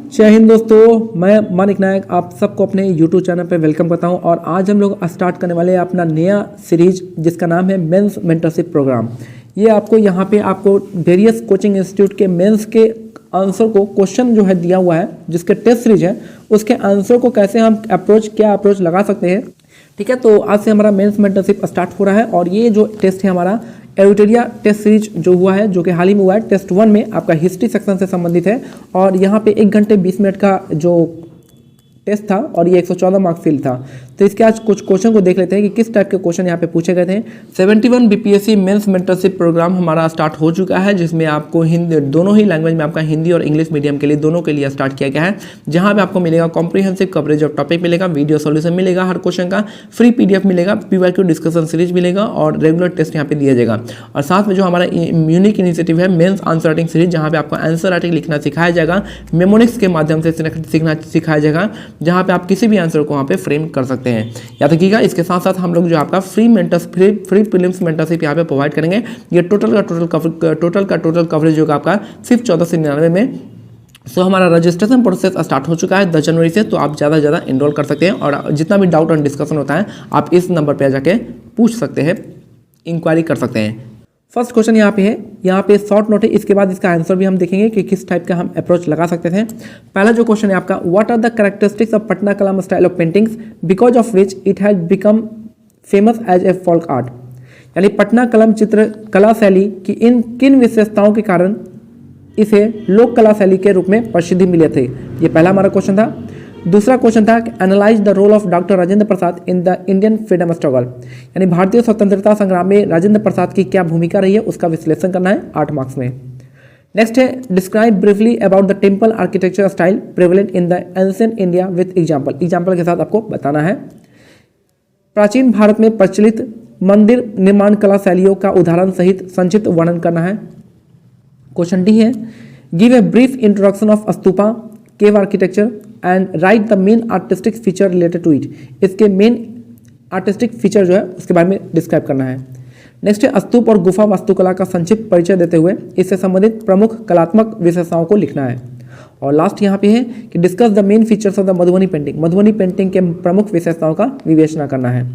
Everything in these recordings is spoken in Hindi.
जय हिंद दोस्तों, मैं मानिक नायक आप सबको अपने YouTube चैनल पे वेलकम करता हूं। और आज हम लोग स्टार्ट करने वाले हैं अपना नया सीरीज जिसका नाम है मेंस मेंटरशिप प्रोग्राम। ये आपको यहाँ पे आपको वेरियस कोचिंग इंस्टीट्यूट के मेंस के आंसर को क्वेश्चन जो है दिया हुआ है, जिसके टेस्ट सीरीज है उसके आंसर को कैसे हम अप्रोच लगा सकते हैं। ठीक है, तो आज से हमारा मेंस मेंटरशिप स्टार्ट हो रहा है और ये जो टेस्ट है हमारा एरिटेरिया टेस्ट सीरीज जो हुआ है, जो कि हाल ही में हुआ है, टेस्ट 1 में आपका हिस्ट्री सेक्शन से संबंधित है। और यहाँ पे 1 घंटे 20 मिनट का जो टेस्ट था और ये 114 मार्क्स फील्ड था। तो इसके आज कुछ क्वेश्चन को देख लेते हैं कि किस टाइप के क्वेश्चन यहाँ पे पूछे गए थे। 71 बीपीएससी मेंस मेंटरशिप प्रोग्राम हमारा स्टार्ट हो चुका है, जिसमें आपको हिंदी दोनों ही लैंग्वेज में आपका हिंदी और इंग्लिश मीडियम के लिए दोनों के लिए स्टार्ट किया गया है। जहाँ पे आपको मिलेगा कॉम्प्रिहेंसिव कवरेज ऑफ टॉपिक मिलेगा, वीडियो सॉल्यूशन मिलेगा हर क्वेश्चन का, फ्री पीडीएफ मिलेगा, पीवाईक्यू डिस्कशन सीरीज मिलेगा और रेगुलर टेस्ट यहाँ पे दिया जाएगा। और साथ में जो हमारा यूनिक इनिशिएटिव है मेंस आंसर राइटिंग सीरीज, जहाँ पे आपको आंसर राइटिंग लिखना सिखाया जाएगा, मेमोनिक्स के माध्यम से सीखना सिखाया जाएगा, जहाँ पे आप किसी भी आंसर को वहाँ पे फ्रेम कर सकते हैं। याद रखिएगा, इसके साथ साथ हम लोग जो आपका फ्री प्रीलिम्स मेंटरशिप यहाँ पे प्रोवाइड करेंगे। ये टोटल का कवरेज होगा आपका सिर्फ 1499 में। सो हमारा रजिस्ट्रेशन प्रोसेस स्टार्ट हो चुका है 10 जनवरी से, तो आप ज़्यादा से ज़्यादा इनरोल कर सकते हैं और जितना भी डाउट और डिस्कशन होता है आप इस नंबर पर जाके पूछ सकते हैं, इंक्वायरी कर सकते हैं। फर्स्ट क्वेश्चन यहाँ पे है, यहाँ पे शॉर्ट नोट है, इसके बाद इसका आंसर भी हम देखेंगे कि किस टाइप का हम अप्रोच लगा सकते थे। पहला जो क्वेश्चन है आपका, what are the characteristics of Patna Kalam style of paintings because of which it has become famous as a folk art. यानी पटना कलम चित्र कला शैली की इन किन विशेषताओं के कारण इसे लोक कला शैली के रूप में प्रसिद्धि मिले थे। ये पहला हमारा क्वेश्चन था। दूसरा क्वेश्चन था analyse the role of doctor Rajendra Prasad in the Indian freedom struggle. यानी भारतीय स्वतंत्रता संग्राम में राजेंद्र प्रसाद की क्या भूमिका रही है, उसका विश्लेषण करना है 8 मार्क्स में। नेक्स्ट है describe briefly about the temple architecture style prevalent in the ancient India with example के साथ आपको बताना है। प्राचीन भारत में प्रचलित मंदिर निर्माण कला शैलियों का उदाहरण सहित संक्षिप्त वर्णन करना है। क्वेश्चन डी है give a brief introduction of stupa cave architecture and write the main artistic feature related to it. इसके मेन आर्टिस्टिक फीचर जो है उसके बारे में डिस्क्राइब करना है। नेक्स्ट है स्तूप और गुफा वास्तुकला का संक्षिप्त परिचय देते हुए इससे संबंधित प्रमुख कलात्मक विशेषताओं को लिखना है। और लास्ट यहाँ पे है कि discuss the main features of the Madhubani painting. Madhubani painting के प्रमुख विशेषताओं का विवेचना करना है।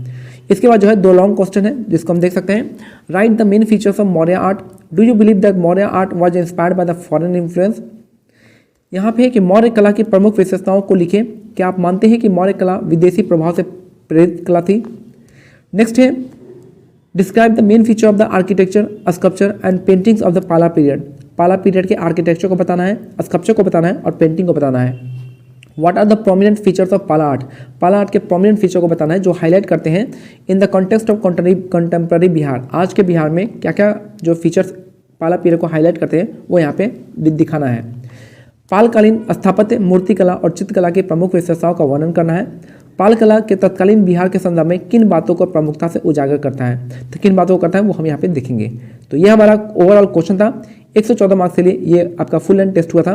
इसके बाद जो है 2 लॉन्ग क्वेश्चन है जिसको हम देख सकते हैं। Right the main features of Maurya art. Do you believe that Maurya art was inspired by the foreign influence. यहाँ पे है कि मौर्य कला की प्रमुख विशेषताओं को लिखें। क्या आप मानते हैं कि मौर्य कला विदेशी प्रभाव से प्रेरित कला थी। नेक्स्ट है describe the main feature of the architecture sculpture and paintings of the Pala period. पाला पीरियड के आर्किटेक्चर को बताना है, स्कल्पचर को बताना है और पेंटिंग को बताना है। What are the prominent features of Pala art. Pala art के प्रोमिनेंट फीचर को बताना है जो हाईलाइट करते हैं in the context of contemporary Bihar. आज के बिहार में क्या क्या जो फीचर्स पाला पीरियड को हाईलाइट करते हैं वो यहाँ पे दिखाना है। पालकालीन स्थापत्य मूर्तिकला और चित्रकला की प्रमुख विशेषताओं का वर्णन करना है। पाल कला के तत्कालीन बिहार के संदर्भ में किन बातों को प्रमुखता से उजागर करता है, तो किन बातों को करता है वो हम यहाँ पे देखेंगे। तो ये हमारा ओवरऑल क्वेश्चन था। 114 मार्क्स के लिए ये आपका फुल एंड टेस्ट हुआ था।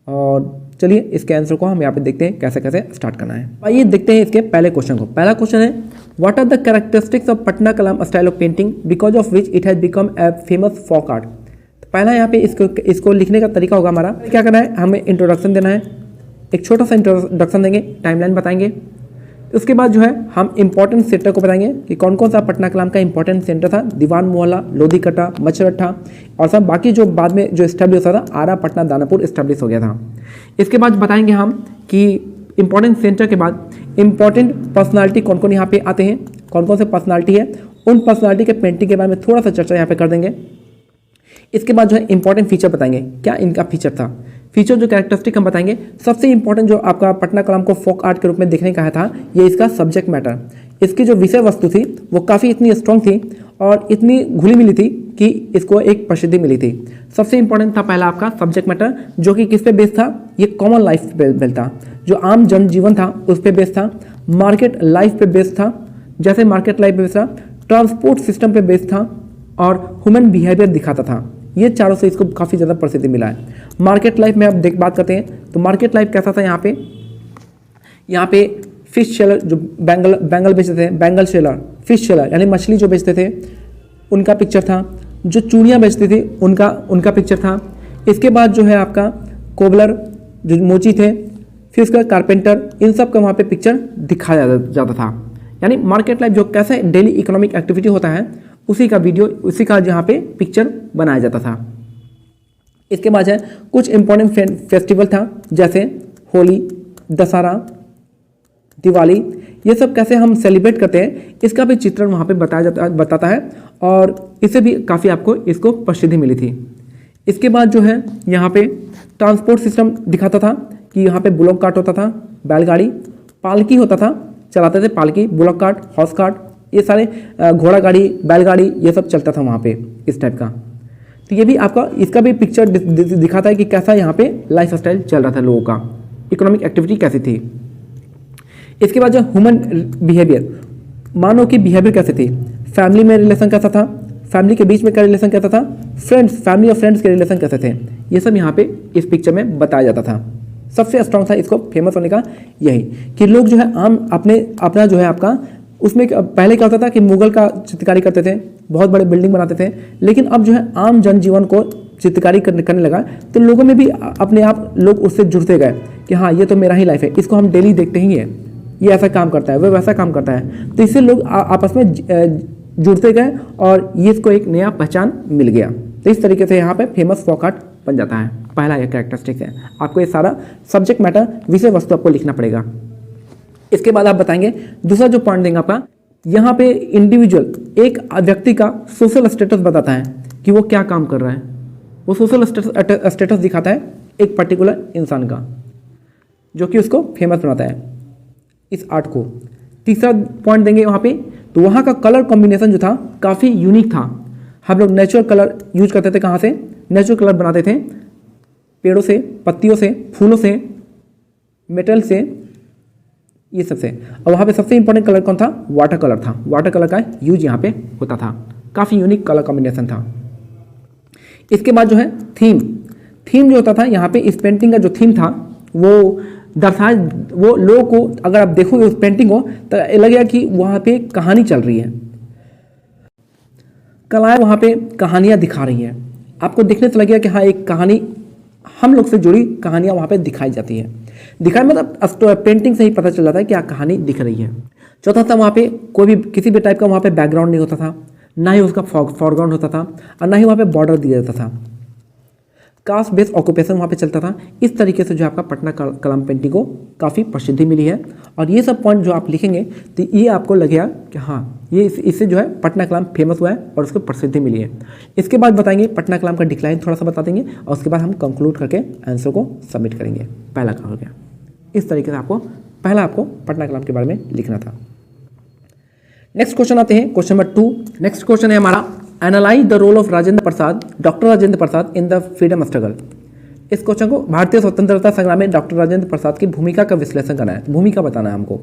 और चलिए इसके आंसर को हम यहाँ पे देखते हैं कैसे कैसे स्टार्ट करना है। आइए देखते हैं इसके पहले क्वेश्चन को। पहला क्वेश्चन है what are the characteristics of Patna Kalam style of painting because of which it has become a famous folk art. पहला यहाँ पे इसको लिखने का तरीका होगा हमारा क्या करना है, हमें इंट्रोडक्शन देना है, एक छोटा सा इंट्रोडक्शन देंगे, टाइमलाइन बताएंगे। उसके बाद जो है हम इंपॉर्टेंट सेंटर को बताएंगे कि कौन कौन सा पटना कलाम का इंपॉर्टेंट सेंटर था, दीवान मोहल्ला, लोधी कट्टा, मच्छरट्ठा और सब बाकी जो बाद में जो इस्टेब्लिश हुआ था आरा पटना दानापुर इस्टेब्लिश हो गया था। इसके बाद बताएंगे हम कि इंपॉर्टेंट सेंटर के बाद इंपॉर्टेंट पर्सनालिटी कौन कौन यहाँ पे आते हैं, कौन कौन से पर्सनालिटी है, उन पर्सनालिटी के पेंटिंग के बारे में थोड़ा सा चर्चा यहाँ पे कर देंगे। इसके बाद जो है इंपॉर्टेंट फीचर बताएंगे, क्या इनका फीचर था, फीचर जो कैरेक्टरिस्टिक हम बताएंगे। सबसे इंपॉर्टेंट जो आपका पटना कलाम को फोक आर्ट के रूप में देखने का था ये इसका सब्जेक्ट मैटर। इसकी जो विषय वस्तु थी वो काफ़ी इतनी स्ट्रॉन्ग थी और इतनी घुली मिली थी कि इसको एक प्रसिद्धि मिली थी। सबसे इंपॉर्टेंट था पहला आपका सब्जेक्ट मैटर, जो कि किस पे बेस था, ये कॉमन लाइफ पे बेस था, जो आम जनजीवन था उस पर बेस था। मार्केट लाइफ पे बेस था, जैसे मार्केट लाइफ पे बेस था, ट्रांसपोर्ट सिस्टम पे बेस था और ह्यूमन बिहेवियर दिखाता था। ये चारों से इसको काफ़ी ज़्यादा प्रसिद्धि मिला है। मार्केट लाइफ में आप बात करते हैं तो मार्केट लाइफ कैसा था, यहाँ पे फिश सेलर जो बैंगल बेचते थे, बैंगल सेलर, फिश सेलर यानी मछली जो बेचते थे उनका पिक्चर था। जो चूड़ियाँ बेचती थी उनका पिक्चर था। इसके बाद जो है आपका कोबलर जो मोची थे, फिर उसका कारपेंटर, इन सब का वहाँ पे पिक्चर दिखाया जाता था। यानी मार्केट लाइफ जो कैसे डेली इकोनॉमिक एक्टिविटी होता है उसी का वीडियो, उसी का यहाँ पे पिक्चर बनाया जाता था। इसके बाद है कुछ इंपॉर्टेंट फेस्टिवल था, जैसे होली, दशहरा, दिवाली, ये सब कैसे हम सेलिब्रेट करते हैं इसका भी चित्रण वहाँ पे बताता है और इससे भी काफ़ी आपको इसको प्रसिद्धि मिली थी। इसके बाद जो है यहाँ पे ट्रांसपोर्ट सिस्टम दिखाता था कि यहाँ पे बुलॉक कार्ट होता था, बैलगाड़ी, पालकी होता था, चलाते थे पालकी, बुलॉक कार्ट, हॉर्स कार्ट, ये सारे घोड़ा गाड़ी, बैलगाड़ी, ये सब चलता था वहाँ पे इस टाइप का। तो ये भी आपका इसका भी पिक्चर दिखाता है कि कैसा यहाँ पे लाइफ स्टाइल चल रहा था लोगों का, इकोनॉमिक एक्टिविटी कैसी थी। इसके बाद जो ह्यूमन बिहेवियर, मानव की बिहेवियर कैसे थी, फैमिली में रिलेशन कैसा था, फैमिली के बीच में क्या रिलेशन कैसा था, फ्रेंड्स, फैमिली और फ्रेंड्स के रिलेशन कैसे थे, ये सब यहाँ पे इस पिक्चर में बताया जाता था। सबसे स्ट्रॉन्ग था इसको फेमस होने का यही कि लोग जो है अपना जो है आपका उसमें पहले क्या होता था कि मुगल का चित्रकारी करते थे, बहुत बड़े बिल्डिंग बनाते थे, लेकिन अब जो है आम जनजीवन को चित्रकारी करने लगा तो लोगों में भी अपने आप लोग उससे जुड़ते गए कि हाँ ये तो मेरा ही लाइफ है, इसको हम डेली देखते ही हैं, ये ऐसा काम करता है, वह वैसा काम करता है, तो इससे लोग आपस में जुड़ते गए और ये इसको एक नया पहचान मिल गया। तो इस तरीके से यहाँ पे फेमस फॉक आर्ट बन जाता है। पहला ये कैरेक्टरिस्टिक्स है। आपको ये सारा सब्जेक्ट मैटर, विषय वस्तु आपको लिखना पड़ेगा। इसके बाद आप बताएंगे दूसरा जो पॉइंट देंगे आपका, यहाँ पे इंडिविजुअल एक व्यक्ति का सोशल स्टेटस बताता है कि वो क्या काम कर रहा है, वो सोशल स्टेटस दिखाता है एक पर्टिकुलर इंसान का, जो कि उसको फेमस बनाता है इस आर्ट को। तीसरा पॉइंट देंगे वहाँ पे, तो वहाँ का कलर कॉम्बिनेशन जो था काफ़ी यूनिक था। हम लोग नेचुरल कलर यूज करते थे, कहाँ से, नेचुरल कलर बनाते थे, पेड़ों से, पत्तियों से, फूलों से, मेटल से, ये सब से। और वहाँ पे सबसे इंपॉर्टेंट कलर कौन था, वाटर कलर था। वाटर कलर का यूज यहाँ पे होता था, काफ़ी यूनिक कलर कॉम्बिनेशन था। इसके बाद जो है थीम जो होता था यहाँ पे, इस पेंटिंग का जो थीम था वो वो लोगों को, अगर आप देखोगे उस पेंटिंग को तो लगेगा कि वहाँ पे कहानी चल रही है, कलाएं वहाँ पे कहानियाँ दिखा रही हैं। आपको देखने से लगेगा कि हाँ एक कहानी, हम लोग से जुड़ी कहानियाँ वहाँ पे दिखाई जाती है। मतलब पेंटिंग से ही पता चल जाता है कि कहानी दिख रही है। चौथा था, वहाँ पे कोई भी किसी भी टाइप का वहाँ पे बैकग्राउंड नहीं होता था, ना ही उसका फोरग्राउंड होता था और ना ही वहाँ पे बॉर्डर दिया जाता था। कास्ट बेस्ड ऑक्यूपेशन वहाँ पे चलता था। इस तरीके से जो आपका पटना कलम पेंटिंग को काफ़ी प्रसिद्धि मिली है। और ये सब पॉइंट जो आप लिखेंगे तो ये आपको लगेगा कि हाँ ये इससे जो है पटना कलम फेमस हुआ है और उसको प्रसिद्धि मिली है। इसके बाद बताएंगे पटना कलम का डिक्लाइन थोड़ा सा बता देंगे और उसके बाद हम कंक्लूड करके आंसर को सबमिट करेंगे। पहला काम हो गया। इस तरीके से आपको पटना कलम के बारे में लिखना था। नेक्स्ट क्वेश्चन आते हैं, क्वेश्चन नंबर 2। नेक्स्ट क्वेश्चन है हमारा, analyse the role of Rajendra Prasad, doctor Rajendra Prasad in the freedom struggle. इस क्वेश्चन को भारतीय स्वतंत्रता संग्राम में डॉक्टर राजेंद्र प्रसाद की भूमिका का विश्लेषण करना है। भूमिका बताना है हमको,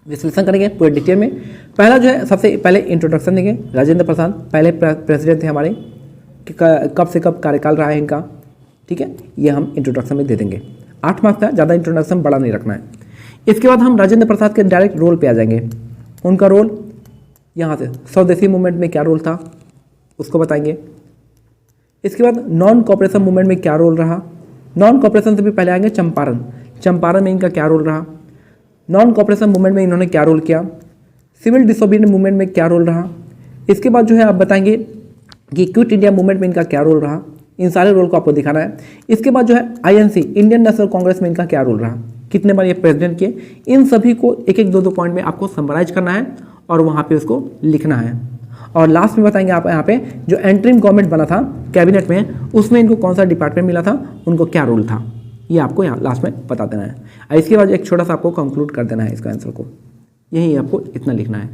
विश्लेषण करेंगे पूरे डिटेल में। पहला जो है, सबसे पहले इंट्रोडक्शन देंगे। राजेंद्र प्रसाद पहले प्रेसिडेंट थे हमारे, कब से कब कार्यकाल रहा है इनका, ठीक है, ये हम इंट्रोडक्शन में दे देंगे। 8 मार्क्स का, ज़्यादा इंट्रोडक्शन बड़ा नहीं रखना है। इसके बाद हम राजेंद्र प्रसाद के डायरेक्ट रोल पे आ जाएंगे। उनका रोल यहाँ से स्वदेशी मूवमेंट में क्या रोल था उसको बताएंगे। इसके बाद नॉन कॉपरेशन मूवमेंट में क्या रोल रहा, नॉन कॉपरेशन से भी पहले आएंगे चंपारण में इनका क्या रोल रहा, नॉन कॉपरेशन मूवमेंट में इन्होंने क्या रोल किया, सिविल डिसोबीडियंस मूवमेंट में क्या रोल रहा। इसके बाद जो है आप बताएंगे कि क्विट इंडिया मूवमेंट में इनका क्या रोल रहा। इन सारे रोल को आपको दिखाना है। इसके बाद जो है INC इंडियन नेशनल कांग्रेस में इनका क्या रोल रहा, कितने बार ये प्रेसिडेंट किए, इन सभी को एक एक दो पॉइंट में आपको समराइज करना है और वहाँ पे उसको लिखना है। और लास्ट में बताएंगे आप यहाँ पे जो एंट्रीम गवर्नमेंट बना था कैबिनेट में, उसमें इनको कौन सा डिपार्टमेंट मिला था, उनको क्या रोल था, ये आपको यहाँ लास्ट में बता देना है। और इसके बाद एक छोटा सा आपको कंक्लूड कर देना है इसका आंसर को, यही आपको इतना लिखना है।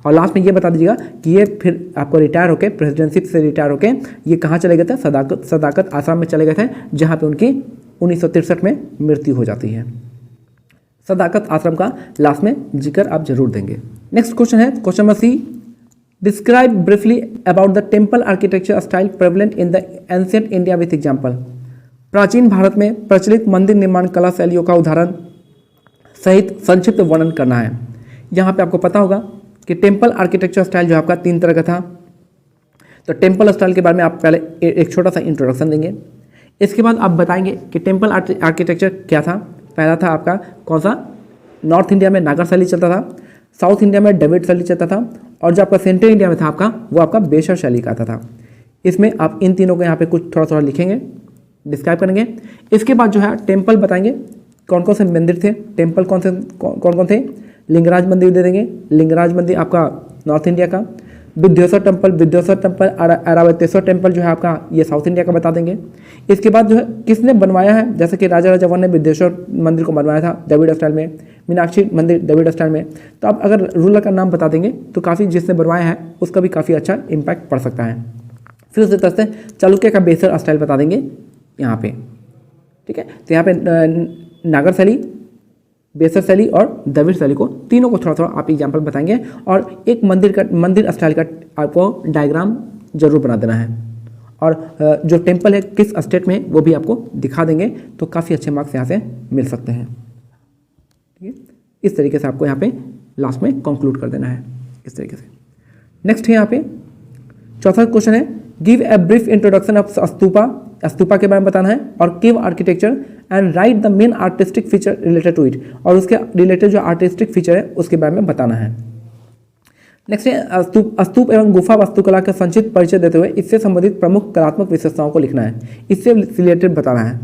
और लास्ट में ये बता दीजिएगा कि ये फिर आपको रिटायर होकर, प्रेसिडेंटशिप से रिटायर होकर ये कहाँ चले गए थे, सदाकत आश्रम में चले गए थे, जहाँ पे उनकी 1963 में मृत्यु हो जाती है। सदाकत आश्रम का लास्ट में जिक्र आप जरूर देंगे। नेक्स्ट क्वेश्चन है question number C, describe briefly about the temple architecture style prevalent in the ancient India with example. प्राचीन भारत में प्रचलित मंदिर निर्माण कला शैलियों का उदाहरण सहित संक्षिप्त वर्णन करना है। यहाँ पे आपको पता होगा कि टेम्पल आर्किटेक्चर स्टाइल जो आपका 3 तरह का था। तो टेम्पल स्टाइल के बारे में आप पहले एक छोटा सा इंट्रोडक्शन देंगे। इसके बाद आप बताएंगे कि टेम्पल आर्किटेक्चर क्या था। पहला था आपका कौन सा, नॉर्थ इंडिया में नागर शैली चलता था, साउथ इंडिया में द्रविड़ शैली चलता था, और जो आपका सेंट्रल इंडिया में था आपका वो आपका बेशर शैली का आता था। इसमें आप इन तीनों को यहाँ पे कुछ थोड़ा थोड़ा लिखेंगे, डिस्क्राइब करेंगे। इसके बाद जो है टेम्पल बताएंगे कौन कौन से मंदिर थे, टेम्पल कौन कौन थे। लिंगराज मंदिर दे देंगे, लिंगराज मंदिर आपका नॉर्थ इंडिया का, विद्योसर टेम्पल, ऐरावतेश्वर टेम्पल जो है आपका ये साउथ इंडिया का बता देंगे। इसके बाद जो है किसने बनवाया है, जैसे कि राजा राजावन ने विद्योश्वर मंदिर को बनवाया था द्रविड़ स्टाइल में, मीनाक्षी मंदिर द्रविड़ स्टाइल में। तो आप अगर रूलर का नाम बता देंगे तो काफ़ी जिसने बनवाया है उसका भी काफ़ी अच्छा इम्पैक्ट पड़ सकता है। फिर उसी तरह से चालुक्य का बेसर स्टाइल बता देंगे यहाँ पे, ठीक है। तो यहाँ पे नागर शैली, बेसर शैली और द्रविड़ शैली को तीनों को थोड़ा थोड़ा आप एग्जाम्पल बताएंगे, और एक मंदिर स्टाइल का आपको डायग्राम जरूर बना देना है, और जो टेम्पल है किस स्टेट में वो भी आपको दिखा देंगे, तो काफ़ी अच्छे मार्क्स यहाँ से मिल सकते हैं, ठीक है। इस तरीके से आपको यहाँ पे लास्ट में कंक्लूड कर देना है, इस तरीके से। नेक्स्ट है यहाँ पे चौथा क्वेश्चन है, give a brief introduction of stupa के बारे में बताना है, और cave architecture and write the main artistic feature related to it, और उसके रिलेटेड जो आर्टिस्टिक फीचर है उसके बारे में बताना है। नेक्स्ट है स्तूप एवं गुफा वास्तुकला का संक्षिप्त परिचय देते हुए इससे संबंधित प्रमुख कलात्मक विशेषताओं को लिखना है, इससे रिलेटेड बताना है।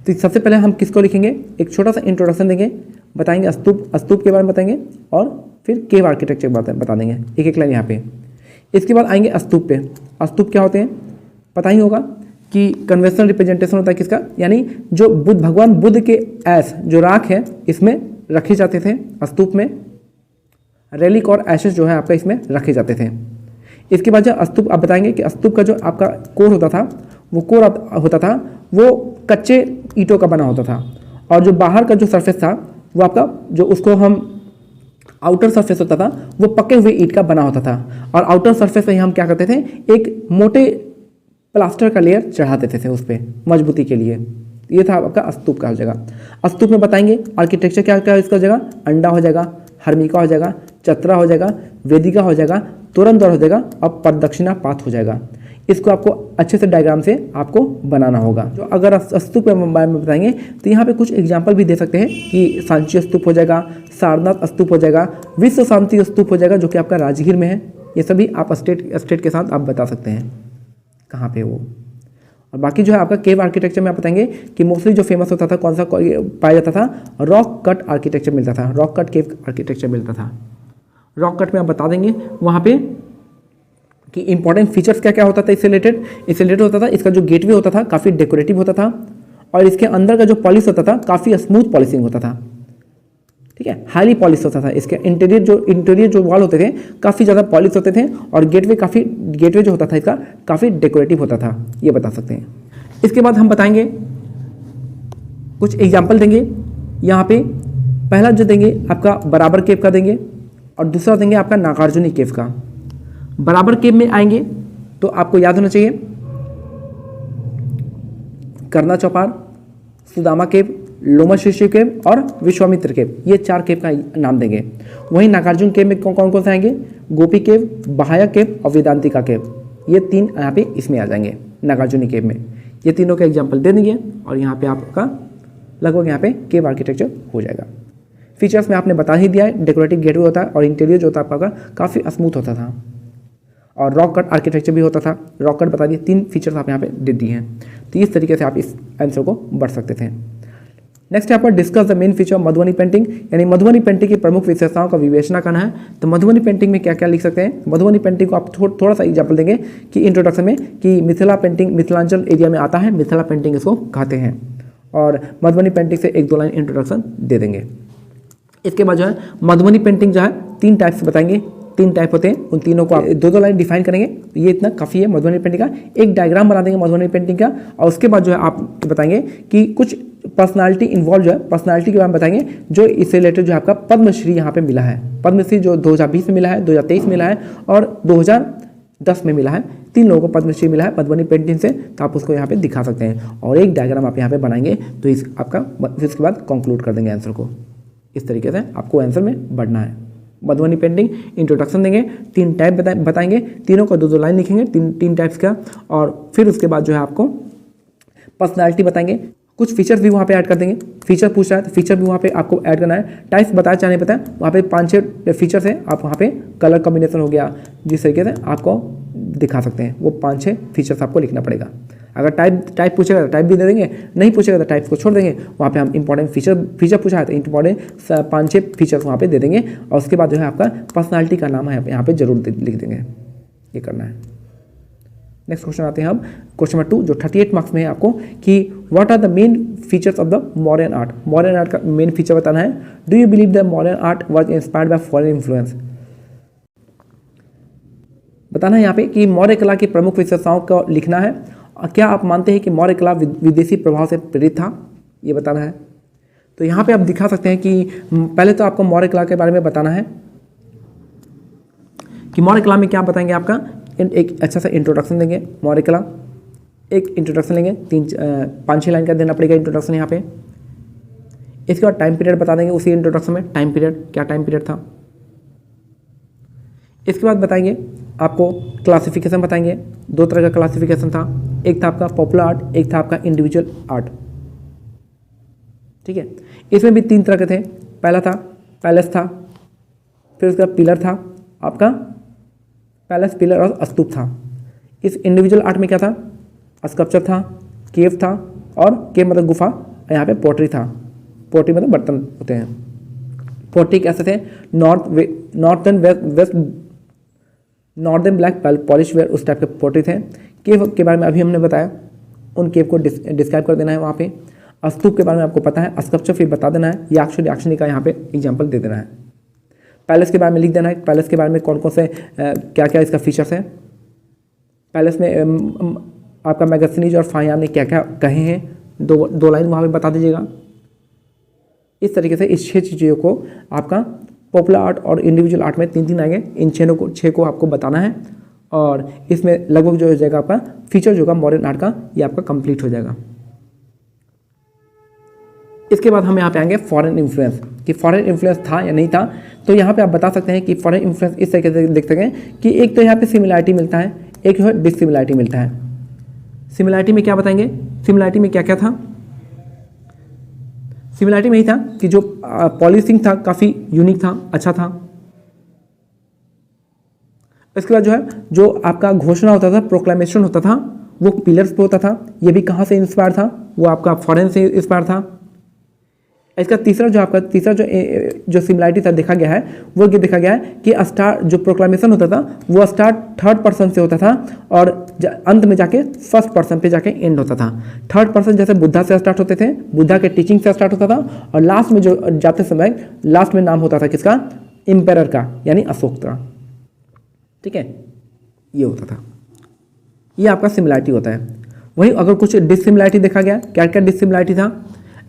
तो सबसे पहले हम किसको लिखेंगे, एक छोटा सा इंट्रोडक्शन देंगे, बताएंगे स्तूप के बारे में बताएंगे, और फिर केव आर्किटेक्चर बता देंगे, एक एक लाइन यहाँ पे। इसके बाद आएंगे स्तूप पे। स्तूप क्या होते हैं पता ही होगा कि कन्वेंशनल रिप्रेजेंटेशन होता है किसका, यानी जो भगवान बुद्ध के ऐश जो राख है इसमें रखे जाते थे, स्तूप में रेलिक और एशेस जो है आपका इसमें रखे जाते थे। इसके बाद जो स्तूप आप बताएंगे कि स्तूप का जो आपका कोर होता था वो कच्चे ईंटों का बना होता था, और जो बाहर का जो सरफेस था वो आपका जो उसको हम आउटर सरफेस होता था वो पके हुए ईंट का बना होता था, और आउटर सरफेस पे हम क्या करते थे, एक मोटे प्लास्टर का लेयर चढ़ा देते थे उस पर मजबूती के लिए। ये था आपका स्तूप का जगह। स्तूप में बताएंगे आर्किटेक्चर क्या क्या है इसका जगह, अंडा हो जाएगा, हर्मिका हो जाएगा, चतरा हो जाएगा, वेदिका हो जाएगा, तोरण द्वार हो जाएगा, और प्रदक्षिणा पाथ हो जाएगा। इसको आपको अच्छे से डायग्राम से आपको बनाना होगा। जो अगर स्तूप के बारे में बताएंगे तो यहाँ पे कुछ एग्जाम्पल भी दे सकते हैं कि सांची स्तूप हो जाएगा, सारनाथ स्तूप हो जाएगा, विश्व शांति स्तूप हो जाएगा जो कि आपका राजगीर में है। ये सभी आप स्टेट के साथ आप बता सकते हैं कहाँ पे वो। और बाकी जो है आपका केव आर्किटेक्चर में आप बताएंगे कि मोस्टली जो फेमस होता था कौन सा पाया जाता था, रॉक कट आर्किटेक्चर मिलता था, रॉक कट केव आर्किटेक्चर मिलता था। रॉक कट में आप बता देंगे वहाँ पे कि इंपॉर्टेंट फीचर्स क्या क्या होता था इससे रिलेटेड होता था। इसका जो गेटवे होता था काफ़ी डेकोरेटिव होता था, और इसके अंदर का जो पॉलिश होता था काफ़ी स्मूथ पॉलिशिंग होता था, ठीक है, हाईली पॉलिश होता था। इसके इंटीरियर जो वॉल होते थे काफ़ी ज़्यादा पॉलिश होते थे, और गेटवे जो होता था इसका काफ़ी डेकोरेटिव होता था, ये बता सकते हैं। इसके बाद हम बताएंगे कुछ एग्जाम्पल देंगे। यहाँ पे पहला जो देंगे आपका बराबर केव का देंगे, और दूसरा देंगे आपका नागार्जुनी केव का। बराबर केव में आएंगे तो आपको याद होना चाहिए करना चौपार, सुदामा केव, लोमा शीर्षि केव और विश्वामित्र केव, ये 4 केव का नाम देंगे। वहीं नागार्जुन केव में कौन कौन से आएंगे, गोपी केव, बहाया केव और वेदांतिका केव, ये 3 यहाँ पे इसमें आ जाएंगे नागार्जुनी केव में। ये तीनों का एग्जाम्पल दे देंगे, और यहाँ पे आपका लगभग यहाँ पे केव आर्किटेक्चर हो जाएगा। फीचर्स में आपने बता ही दिया है, डेकोरेटिव गेटवे होता है, और इंटीरियर जो होता है आपका काफ़ी स्मूथ होता था, और रॉक कट आर्किटेक्चर भी होता था। रॉक कट बता दिए, 3 फीचर्स आप यहाँ पे दे दिए हैं। तो इस तरीके से आप इस आंसर को बढ़ सकते थे। नेक्स्ट है आपका discuss the main feature Madhubani painting, यानी मधुबनी पेंटिंग की प्रमुख विशेषताओं का विवेचना करना है। तो मधुबनी पेंटिंग में क्या क्या लिख सकते हैं, मधुबनी पेंटिंग को आप थोड़ा सा एग्जाम्पल देंगे कि इंट्रोडक्शन में कि मिथिला पेंटिंग मिथिलांचल एरिया में आता है, मिथिला पेंटिंग इसको कहते हैं, और मधुबनी पेंटिंग से 1-2 लाइन इंट्रोडक्शन दे देंगे। इसके बाद जो है मधुबनी पेंटिंग जो है 3 टाइप्स बताएंगे, 3 टाइप होते हैं, उन तीनों को आप 2-2 लाइन डिफाइन करेंगे, ये इतना काफ़ी है मधुबनी पेंटिंग का। एक डायग्राम बना देंगे मधुबनी पेंटिंग का, और उसके बाद जो है आप बताएंगे कि कुछ पर्सनालिटी इन्वॉल्व जो है, पर्सनालिटी के बारे में बताएंगे जो इससे रिलेटेड जो आपका पद्मश्री यहाँ पे मिला है, पद्मश्री जो 2020 में मिला है, 2023 में मिला है और 2010 में मिला है। 3 लोगों को पद्मश्री मिला है मधुबनी पेंटिंग से, तो आप उसको यहाँ पे दिखा सकते हैं, और एक डायग्राम आप यहाँ पे बनाएंगे तो इस आपका फिर उसके बाद कंक्लूड कर देंगे आंसर को। इस तरीके से आपको आंसर में बढ़ना है। मधुबनी पेंटिंग इंट्रोडक्शन देंगे, 3 टाइप बताएंगे, तीनों का 2-2 लाइन लिखेंगे, 3 टाइप्स का, और फिर उसके बाद जो है आपको पर्सनैलिटी बताएंगे, कुछ फीचर्स भी वहाँ पे ऐड कर देंगे। फीचर पूछ रहा है तो फीचर भी वहाँ पे आपको ऐड करना है। टाइप्स बताया चाहे नहीं पता है, वहाँ पे 5-6 फीचर्स हैं, आप वहाँ पे कलर कॉम्बिनेशन हो गया, जिस तरीके से आपको दिखा सकते हैं, वो 5-6 फीचर्स आपको लिखना पड़ेगा। अगर टाइप पूछेगा तो टाइप भी दे देंगे, नहीं पूछेगा तो टाइप को छोड़ देंगे। वहाँ पे हम इंपॉर्टेंट फीचर पूछा है तो इंपॉर्टेंट 5-6 फीचर्स वहाँ पे दे देंगे, और उसके बाद जो है आपका पर्सनालिटी का नाम है यहाँ पे जरूर लिख देंगे। ये करना है। नेक्स्ट क्वेश्चन आते हैं अब क्वेश्चन नंबर 2, जो 38 मार्क्स में है आपको, कि what are the main features of the modern art. Modern art का मेन फीचर बताना है। Do you believe the modern art was inspired by foreign influence. बताना है यहाँ पे कि मौर्य कला की प्रमुख विशेषताओं को लिखना है। क्या आप मानते हैं कि मौर्य कला विदेशी प्रभाव से प्रेरित था, ये बताना है। तो यहाँ पे आप दिखा सकते हैं कि पहले तो आपको मौर्य कला के बारे में बताना है कि मौर्य कला में क्या बताएंगे। आपका एक अच्छा सा इंट्रोडक्शन देंगे, मौर्य कला एक इंट्रोडक्शन लेंगे, 5-6 लाइन का देना पड़ेगा इंट्रोडक्शन यहाँ पे। इसके बाद टाइम पीरियड बता देंगे उसी इंट्रोडक्शन में, टाइम पीरियड क्या टाइम पीरियड था। इसके बाद बताएंगे आपको क्लासिफिकेशन बताएंगे। 2 तरह का क्लासिफिकेशन था, एक था आपका पॉपुलर आर्ट, एक था आपका इंडिविजुअल आर्ट। ठीक है, इसमें भी 3 तरह के थे। पहला था पैलेस था, फिर उसका पिलर था आपका, पैलेस पिलर और स्तूप था। इस इंडिविजुअल आर्ट में क्या था, स्कल्पचर था, केव था, और केव मतलब गुफा, यहाँ पे पोट्री था। पोट्री मतलब बर्तन होते हैं। पोट्री कैसे थे, नॉर्दर्न ब्लैक पॉलिश वेयर, उस टाइप के पोट्री थे। केव के बारे में अभी हमने बताया, उन केव को डिस्क्राइब कर देना है वहाँ पे। स्तूप के बारे में आपको पता है, स्कल्पचर फिर बता देना है, याक्षनी का यहाँ पे एग्जाम्पल दे देना है। पैलेस के बारे में लिख देना है, पैलेस के बारे में कौन कौन से क्या क्या इसका फीचर्स है। पैलेस में आपका मैगजीनीज और फायान ने क्या क्या कहे हैं, 2 लाइन वहाँ पे बता दीजिएगा। इस तरीके से इस 6 चीज़ों को आपका पॉपुलर आर्ट और इंडिविजुअल आर्ट में 3-3 आएंगे, इन 6 को आपको बताना है। और इसमें लगभग जो हो जाएगा आपका फीचर जो होगा मॉडर्न आर्ट का, ये आपका कंप्लीट हो जाएगा। इसके बाद हम यहाँ पे आएंगे फॉरेन इन्फ्लुएंस, कि फॉरेन इन्फ्लुएंस था या नहीं था। तो यहाँ पे आप बता सकते हैं कि फॉरेन इन्फ्लुएंस इस तरीके से देख सकते हैं कि एक तो यहाँ पे सिमिलैरिटी मिलता है, एक जो है डिसिमिलैरिटी मिलता है। सिमिलैरिटी में क्या बताएंगे, सिमिलैरिटी में क्या क्या था। सिमिलैरिटी में ही था कि जो पॉलिशिंग था काफ़ी यूनिक था, अच्छा था। इसके बाद जो है जो आपका घोषणा होता था, प्रोक्लेमेशन होता था, वो पिलर्स पे होता था। ये भी कहाँ से इंस्पायर था, वो आपका फॉरेन से इंस्पायर था। इसका तीसरा जो सिमिलैरिटी था देखा गया है, वो ये देखा गया है कि स्टार जो प्रोक्लेमेशन होता था वो स्टार्ट 3rd पर्सन से होता था और अंत में जाके 1st पर्सन पे जाके एंड होता था। 3rd पर्सन जैसे बुद्धा से स्टार्ट होते थे, बुद्धा के टीचिंग से स्टार्ट होता था, और लास्ट में जो जाते समय लास्ट में नाम होता था किसका, एम्पायर का, यानी अशोक का। ठीक है, ये होता था, ये आपका सिमिलैरिटी होता है। वहीं अगर कुछ डिसिमिलैरिटी देखा गया, क्या क्या डिसिमिलैरिटी था,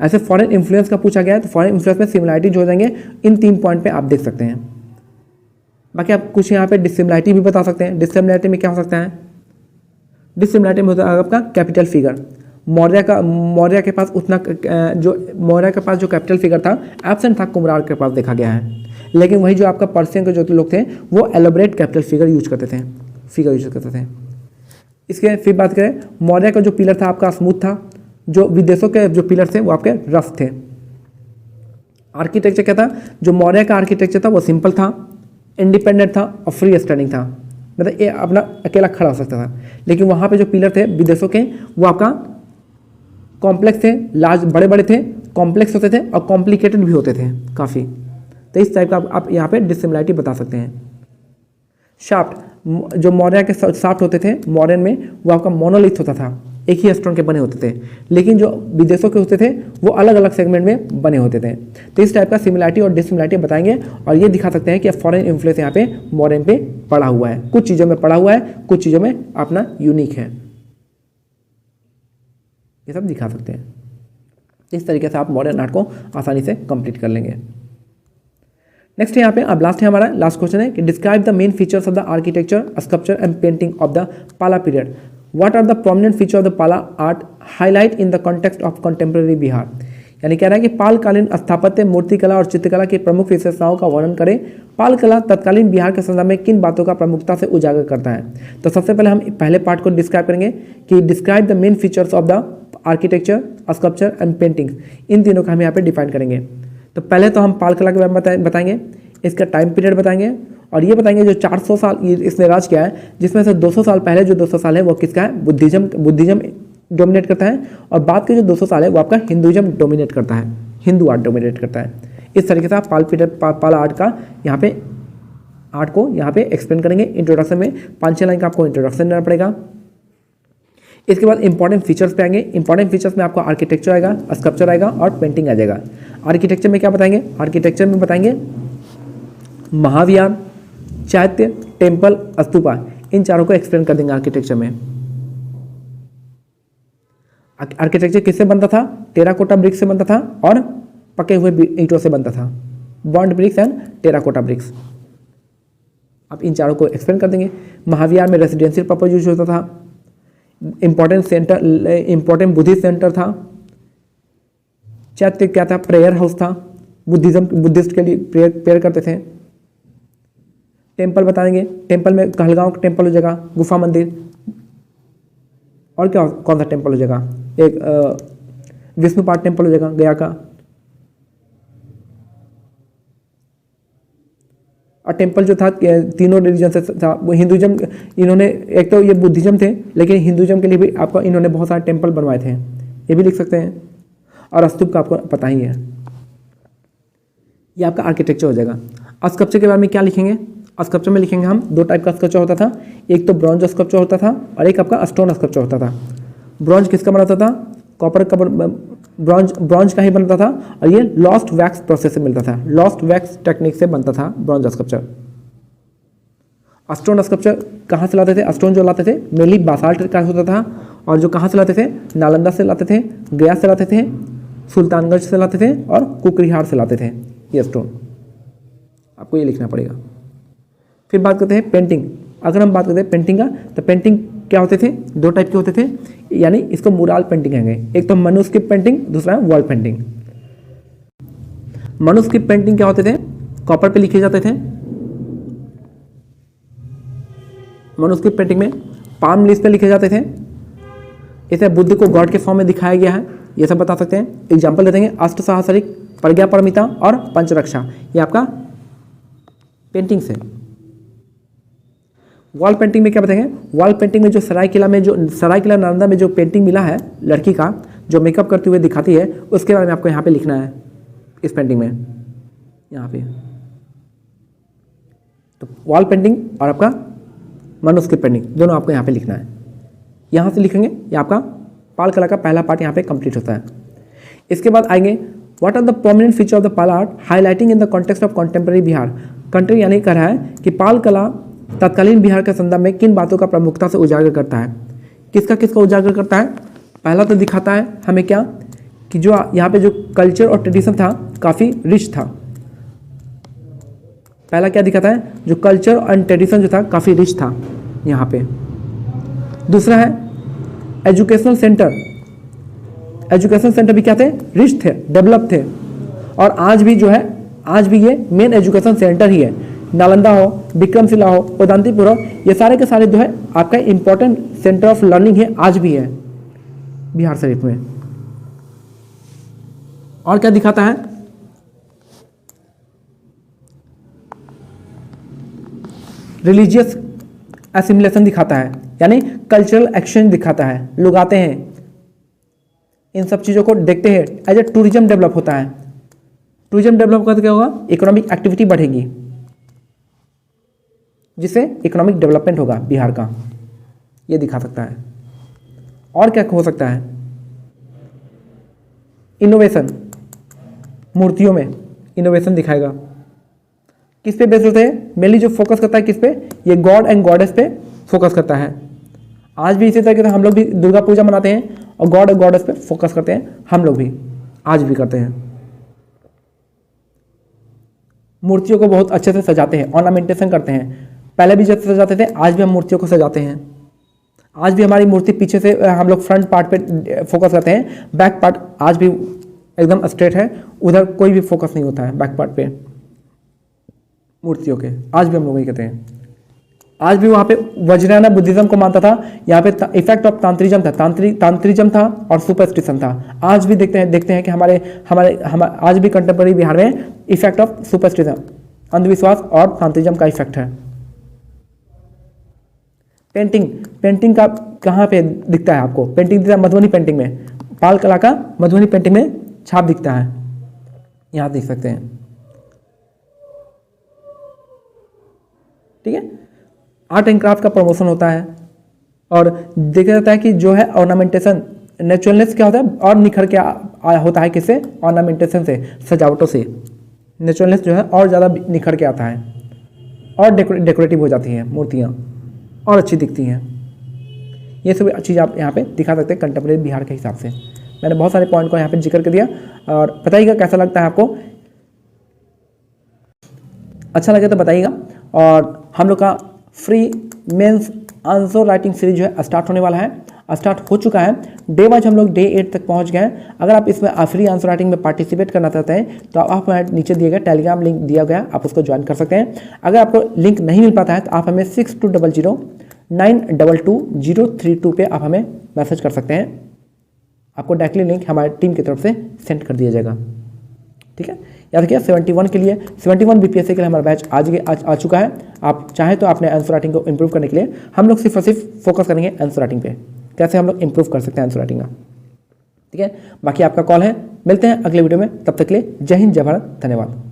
ऐसे फॉरेन इन्फ्लुएंस का पूछा गया है तो फॉरेन इन्फ्लुएंस में सिमिलैरिटी जो हो जाएंगे इन 3 पॉइंट पे आप देख सकते हैं। बाकी आप कुछ यहाँ पे डिसिमिलैरिटी भी बता सकते हैं। डिसिमिलैरिटी में क्या हो सकता है, डिसिमिलैरिटी में होता है आपका कैपिटल फिगर। मौर्य के पास मौर्य के पास जो कैपिटल फिगर था एब्सेंट था, कुम्हरार के पास देखा गया है। लेकिन वही जो आपका पर्शियन के जो लोग थे वो एलोबरेट कैपिटल फिगर यूज करते थे। इसके फिर बात करें, मौर्य का जो पिलर था आपका स्मूथ था, जो विदेशों के जो पिलर थे वो आपके रफ थे। आर्किटेक्चर क्या था, जो मौर्य का आर्किटेक्चर था वो सिंपल था, इंडिपेंडेंट था और फ्री स्टैंडिंग था, मतलब ये अपना अकेला खड़ा हो सकता था। लेकिन वहाँ पे जो पिलर थे विदेशों के वो आपका कॉम्प्लेक्स थे, लार्ज बड़े बड़े थे, कॉम्प्लेक्स होते थे और कॉम्प्लिकेटेड भी होते थे काफ़ी। तो इस टाइप का आप यहाँ पे डिसिमिलैरिटी बता सकते हैं। शाफ्ट, जो मौर्य के शाफ्ट होते थे मॉडर्न में, वो आपका मोनोलिथ होता था, एक ही स्टोन के बने होते थे। लेकिन जो विदेशों के होते थे वो अलग अलग सेगमेंट में बने होते थे। तो इस टाइप का सिमिलैरिटी और डिसिमिलैरिटी बताएंगे, और ये दिखा सकते हैं कि फॉरेन इन्फ्लुएंस यहाँ पे मॉडर्न पे पड़ा हुआ है। कुछ चीज़ों में पड़ा हुआ है, कुछ चीज़ों में अपना यूनिक है, ये सब दिखा सकते हैं। इस तरीके से आप मॉडर्न आर्ट को आसानी से कंप्लीट कर लेंगे। नेक्स्ट यहाँ पे अब लास्ट है हमारा लास्ट क्वेश्चन है कि describe the main features of the architecture, sculpture and painting of the Pala period. What are the prominent feature of the Pala art highlight in the context of contemporary Bihar. यानी कह रहा है कि पालकालीन स्थापत्य, मूर्तिकला और चित्रकला की प्रमुख विशेषताओं का वर्णन करें। पाल कला तत्कालीन बिहार के संदर्भ में किन बातों का प्रमुखता से उजागर करता है। तो सबसे पहले हम पहले पार्ट को डिस्क्राइब करेंगे कि describe the main features of the architecture, sculpture and paintings, इन तीनों का हम यहाँ पे डिफाइन करेंगे। तो पहले तो हम पाल कला के बारे में बताएंगे, इसका टाइम पीरियड बताएंगे और ये बताएंगे जो 400 साल इसने राज किया है, जिसमें से 200 साल पहले जो 200 साल है वो किसका है, बुद्धिज्म डोमिनेट करता है, और बाद के जो 200 साल है वो आपका हिंदुइज्म डोमिनेट करता है, हिंदू आर्ट डोमिनेट करता है। इस तरीके से आप पाल आर्ट का यहाँ पे आर्ट को यहाँ पे एक्सप्लेन करेंगे। इंट्रोडक्शन में 5-6 लाइन का आपको इंट्रोडक्शन देना पड़ेगा। इसके बाद इंपॉर्टेंट फीचर्स पे आएंगे। इंपॉर्टेंट फीचर्स में आपको आर्किटेक्चर आएगा, स्कल्पचर आएगा और पेंटिंग आ जाएगा। आर्किटेक्चर में क्या बताएंगे, आर्किटेक्चर में बताएंगे महाविहार, चैत्य, टेम्पल, स्तूपा, इन चारों को एक्सप्लेन कर देंगे आर्किटेक्चर में। आर्किटेक्चर किससे बनता था, टेराकोटा ब्रिक्स से बनता था और पके हुए ईंटों से बनता था, bond bricks and terracotta bricks. आप इन चारों को एक्सप्लेन कर देंगे। महाविहार में रेसिडेंशियल पर्पज यूज होता था, इंपॉर्टेंट बुद्धिस्ट सेंटर था। चैत्य क्या था, प्रेयर हाउस था, बुद्धिस्ट के लिए प्रेयर करते थे। टेम्पल बताएंगे, टेम्पल में कहलगांव का टेम्पल हो जाएगा, गुफा मंदिर। और क्या कौन सा टेम्पल हो जाएगा, एक विष्णुपाद टेम्पल हो जाएगा गया का। और टेम्पल जो था तीनों रिलीजन से था, वो हिंदुइज्म, इन्होंने एक तो ये बुद्धिज्म थे लेकिन हिंदुइज्म के लिए भी आपको इन्होंने बहुत सारे टेम्पल बनवाए थे, ये भी लिख सकते हैं। और स्तूप का आपको पता ही है। ये आपका आर्किटेक्चर हो जाएगा। स्कल्पचर के बारे में क्या लिखेंगे, स्कल्पचर में लिखेंगे हम 2 टाइप का स्कल्पचर होता था, एक तो ब्रॉन्ज स्कल्पचर होता था और एक आपका स्टोन स्कल्पचर होता था। ब्रॉन्ज किसका बनाता था, कॉपर का ब्रॉन्ज का ही बनता था और ये लॉस्ट वैक्स प्रोसेस से मिलता था, लॉस्ट वैक्स टेक्निक से बनता था ब्रॉन्ज स्कल्पचर। स्टोन स्कल्पचर कहाँ से लाते थे, स्टोन जो लाते थे मेनली बासाल्ट का होता था, और जो कहाँ से लाते थे, नालंदा से लाते थे, गया से लाते थे, सुल्तानगंज से लाते थे और कुकरिहार से लाते थे ये स्टोन। आपको ये लिखना पड़ेगा। फिर बात करते हैं पेंटिंग। अगर हम बात करते हैं पेंटिंग का, तो पेंटिंग क्या होते थे, 2 टाइप के होते थे, यानी इसको मुराल पेंटिंग कहेंगे। एक तो मनुस्क्रिप्ट पेंटिंग, दूसरा वॉल पेंटिंग। मनुस्क्रिप्ट पेंटिंग क्या होते थे, कॉपर पे लिखे जाते थे। मनुस्क्रिप्ट पेंटिंग में पाम लीफ पे लिखे जाते थे। इसे बुद्ध को गॉड के फॉर्म में दिखाया गया है, ये सब बता सकते हैं। एग्जाम्पल दे देंगे, अष्ट सहस्रिक, प्रज्ञा परमिता और पंचरक्षा, ये आपका पेंटिंग से। वॉल पेंटिंग में क्या बताएंगे, वॉल पेंटिंग में जो सरायकिला नालंदा में जो पेंटिंग मिला है लड़की का जो मेकअप करते हुए दिखाती है, उसके बारे में आपको यहाँ पे लिखना है इस पेंटिंग में, यहाँ पे। तो वॉल पेंटिंग और आपका मनुस्क्रिप्ट पेंटिंग दोनों आपको यहाँ पे लिखना है। यहाँ से लिखेंगे, ये आपका पाल कला का पहला पार्ट यहाँ पे कंप्लीट होता है। इसके बाद आएंगे what are the prominent feature of the Pal art highlighting in the context of contemporary Bihar. Country यानी कह रहा है कि पाल कला तत्कालीन बिहार के संदर्भ में किन बातों का प्रमुखता से उजागर करता है। किसका उजागर करता है, पहला तो दिखाता है हमें क्या कि जो यहाँ पे जो कल्चर और ट्रेडिशन था काफ़ी रिच था। पहला क्या दिखाता है, जो कल्चर एंड ट्रेडिशन जो था काफ़ी रिच था यहाँ पे। दूसरा है एजुकेशनल सेंटर, एजुकेशन सेंटर भी क्या थे, रिच थे, डेवलप थे। और आज भी जो है, आज भी ये मेन एजुकेशन सेंटर ही है। नालंदा हो, विक्रमशिला हो, उदंतीपुर हो, ये सारे के सारे जो है आपका इंपॉर्टेंट सेंटर ऑफ लर्निंग है, आज भी है बिहार शरीफ में। और क्या दिखाता है, रिलीजियस एसिमिलेशन दिखाता है, यानी कल्चरल एक्सचेंज दिखाता है। लोग आते हैं, इन सब चीज़ों को देखते हैं, एज ए टूरिज्म डेवलप होता है। टूरिज्म डेवलप करके क्या होगा, इकोनॉमिक एक्टिविटी बढ़ेगी, जिससे इकोनॉमिक डेवलपमेंट होगा बिहार का, ये दिखा सकता है। और क्या हो सकता है, इनोवेशन, मूर्तियों में इनोवेशन दिखाएगा। किस पे बेस्ड होते हैं, मेनली जो फोकस करता है किस पे, ये गॉड एंड गॉडेस पे फोकस करता है। आज भी इसी तरीके से हम लोग भी दुर्गा पूजा मनाते हैं और गॉड और गॉडेस पे फोकस करते हैं, हम लोग भी आज भी करते हैं। मूर्तियों को बहुत अच्छे से सजाते हैं, ऑर्नामेंटेशन करते हैं। पहले भी जब सजाते थे, आज भी हम मूर्तियों को सजाते हैं। आज भी हमारी मूर्ति पीछे से हम लोग फ्रंट पार्ट पे फोकस करते हैं, बैक पार्ट आज भी एकदम स्ट्रेट है, उधर कोई भी फोकस नहीं होता है बैक पार्ट पे मूर्तियों के, आज भी हम लोग वही कहते हैं। आज भी वहाँ पे वज्रयाना बुद्धिज्म को मानता था। यहाँ पे इफेक्ट ऑफ तांत्रिज्म था, तांत्रिज्म था और सुपरस्टिशन था। आज भी देखते हैं कि हम आज भी कंटेम्प्रेरी बिहार में इफेक्ट ऑफ सुपरस्टिशन, अंधविश्वास और तांत्रिज्म का इफेक्ट है। पेंटिंग का कहाँ पे दिखता है आपको? पेंटिंग दिखता है मधुबनी पेंटिंग में, पाल कला का मधुबनी पेंटिंग में छाप दिखता है, यहाँ देख सकते हैं। ठीक है, आर्ट एंड क्राफ्ट का प्रमोशन होता है और देखा जाता है कि जो है ऑर्नामेंटेशन, नेचुरलनेस क्या होता है और निखर के होता है किससे? ऑर्नामेंटेशन से, सजावटों से नेचुरलनेस जो है और ज़्यादा निखर के आता है और डेकोरेटिव हो जाती हैं मूर्तियाँ और अच्छी दिखती हैं। ये सब चीज़ आप यहाँ पे दिखा सकते हैं कंटेम्प्रेरी बिहार के हिसाब से। मैंने बहुत सारे पॉइंट को यहाँ पे जिक्र कर दिया और बताइएगा कैसा लगता है आपको। अच्छा लगे तो बताइएगा। और हम लोग का free mains answer writing series जो है स्टार्ट होने वाला है, स्टार्ट हो चुका है। डे वाइज हम लोग डे 8 तक पहुंच गए हैं। अगर आप इसमें फ्री आंसर राइटिंग में पार्टिसिपेट करना चाहते हैं तो आप नीचे दिए गए टेलीग्राम लिंक दिया गया, आप उसको ज्वाइन कर सकते हैं। अगर आपको लिंक नहीं मिल पाता है तो आप हमें 6200922032 पे आप हमें मैसेज कर सकते हैं। आपको डायरेक्टली लिंक हमारे टीम की तरफ से सेंड कर दिया जाएगा। ठीक है, याद रखिए 71 के लिए 71 बीपीएससी के लिए हमारा बैच आ चुका है। आप चाहें तो अपने आंसर राइटिंग को इंप्रूव करने के लिए हम लोग सिर्फ और सिर्फ फोकस करेंगे आंसर राइटिंग पे, कैसे हम लोग इंप्रूव कर सकते हैं आंसर राइटिंग का। ठीक है, बाकी आपका कॉल है। मिलते हैं अगले वीडियो में, तब तक के लिए जय हिंद, जय भारत, धन्यवाद।